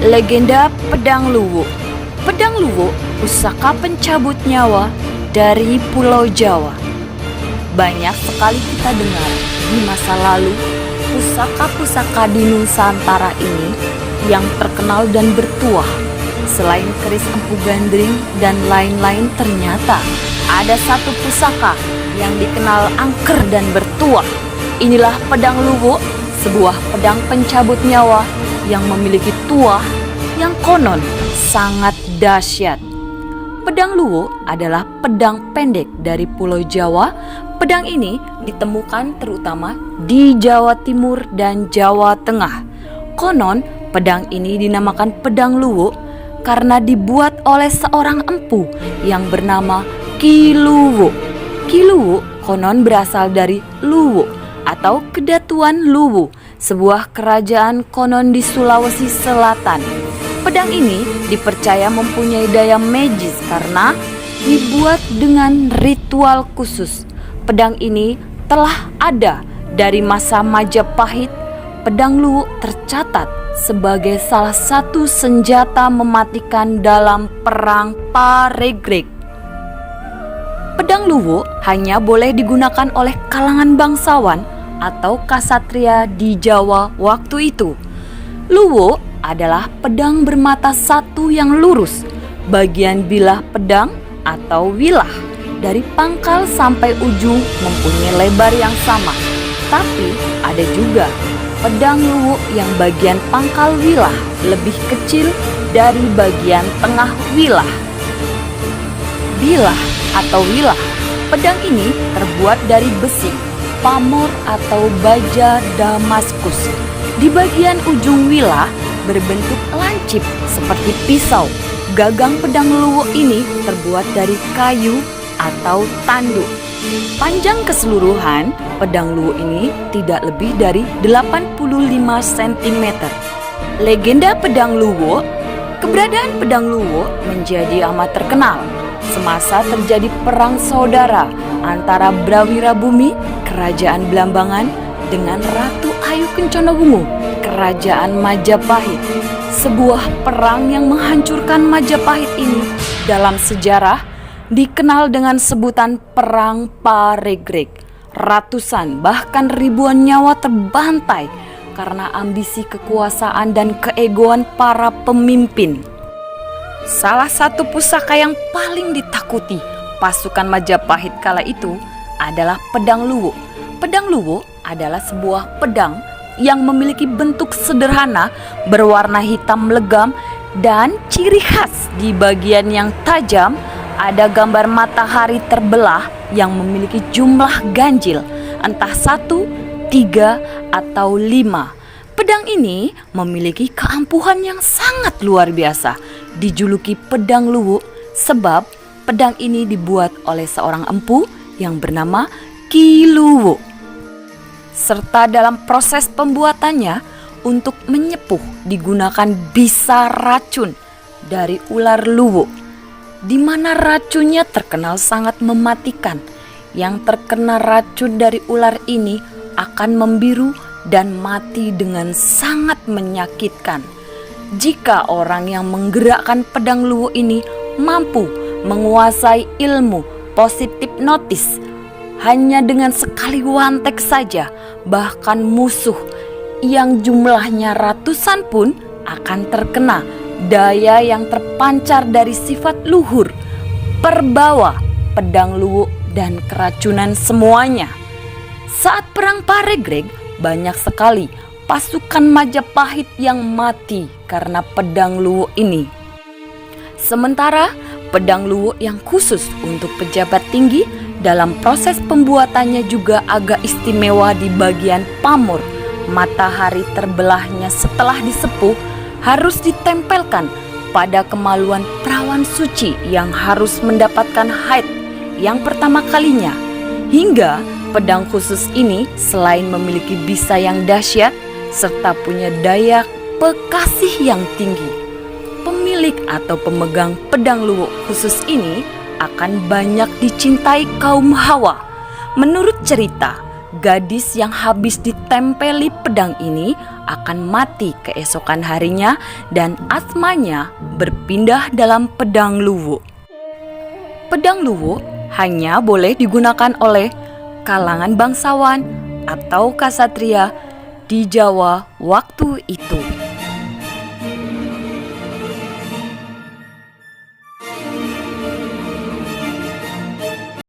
Legenda Pedang Luwu. Pedang Luwu, pusaka pencabut nyawa dari Pulau Jawa. Banyak sekali kita dengar di masa lalu pusaka-pusaka di Nusantara ini yang terkenal dan bertuah. Selain keris empu gandring dan lain-lain, ternyata ada satu pusaka yang dikenal angker dan bertuah. Inilah Pedang Luwu, sebuah pedang pencabut nyawa yang memiliki tuah yang konon sangat dahsyat. Pedang Luwu adalah pedang pendek dari Pulau Jawa. Pedang ini ditemukan terutama di Jawa Timur dan Jawa Tengah. Konon pedang ini dinamakan Pedang Luwu karena dibuat oleh seorang empu yang bernama Ki Luwu. Ki Luwu konon berasal dari Luwu atau Kedatuan Luwu, sebuah kerajaan konon di Sulawesi Selatan. Pedang ini dipercaya mempunyai daya magis karena dibuat dengan ritual khusus. Pedang ini telah ada dari masa Majapahit. Pedang Luwu tercatat sebagai salah satu senjata mematikan dalam perang Paregreg. Pedang Luwu hanya boleh digunakan oleh kalangan bangsawan atau kasatria di Jawa waktu itu. Luwu adalah pedang bermata satu yang lurus. Bagian bilah pedang atau wilah dari pangkal sampai ujung mempunyai lebar yang sama. Tapi ada juga pedang Luwu yang bagian pangkal wilah lebih kecil dari bagian tengah wilah. Bilah atau wilah, pedang ini terbuat dari besi, pamor atau baja Damaskus. Di bagian ujung wilah berbentuk lancip seperti pisau. Gagang pedang Luwu ini terbuat dari kayu atau tanduk. Panjang keseluruhan pedang Luwu ini tidak lebih dari 85 cm. Legenda Pedang Luwu. Keberadaan Pedang Luwu menjadi amat terkenal semasa terjadi perang saudara antara Brawirabumi, Kerajaan Blambangan, dengan Ratu Ayu Kencono Kerajaan Majapahit. Sebuah perang yang menghancurkan Majapahit ini dalam sejarah dikenal dengan sebutan Perang Paregreg. Ratusan bahkan ribuan nyawa terbantai karena ambisi kekuasaan dan keegoan para pemimpin. Salah satu pusaka yang paling ditakuti pasukan Majapahit kala itu adalah Pedang Luwu. Pedang Luwu adalah sebuah pedang yang memiliki bentuk sederhana, berwarna hitam legam, dan ciri khas di bagian yang tajam ada gambar matahari terbelah yang memiliki jumlah ganjil, entah 1, 3, atau 5. Pedang ini memiliki keampuhan yang sangat luar biasa, dijuluki Pedang Luwu sebab pedang ini dibuat oleh seorang empu yang bernama Ki Luwu. Serta dalam proses pembuatannya untuk menyepuh digunakan bisa racun dari ular luwu, di mana racunnya terkenal sangat mematikan. Yang terkena racun dari ular ini akan membiru dan mati dengan sangat menyakitkan. Jika orang yang menggerakkan pedang luwu ini mampu menguasai ilmu positif notis, hanya dengan sekali wantek saja, bahkan musuh yang jumlahnya ratusan pun akan terkena daya yang terpancar dari sifat luhur, perbawa, pedang luwu, dan keracunan semuanya. Saat perang Paregreg, banyak sekali pasukan Majapahit yang mati karena pedang luwu ini. Sementara pedang luwu yang khusus untuk pejabat tinggi, dalam proses pembuatannya juga agak istimewa di bagian pamor. Matahari terbelahnya setelah disepuh harus ditempelkan pada kemaluan perawan suci yang harus mendapatkan haid yang pertama kalinya. Hingga pedang khusus ini selain memiliki bisa yang dahsyat serta punya daya pekasih yang tinggi, pemilik atau pemegang pedang luwu khusus ini akan banyak dicintai kaum Hawa. Menurut cerita, gadis yang habis ditempeli pedang ini akan mati keesokan harinya dan atmanya berpindah dalam pedang luwu. Pedang luwu hanya boleh digunakan oleh kalangan bangsawan atau ksatria di Jawa waktu itu.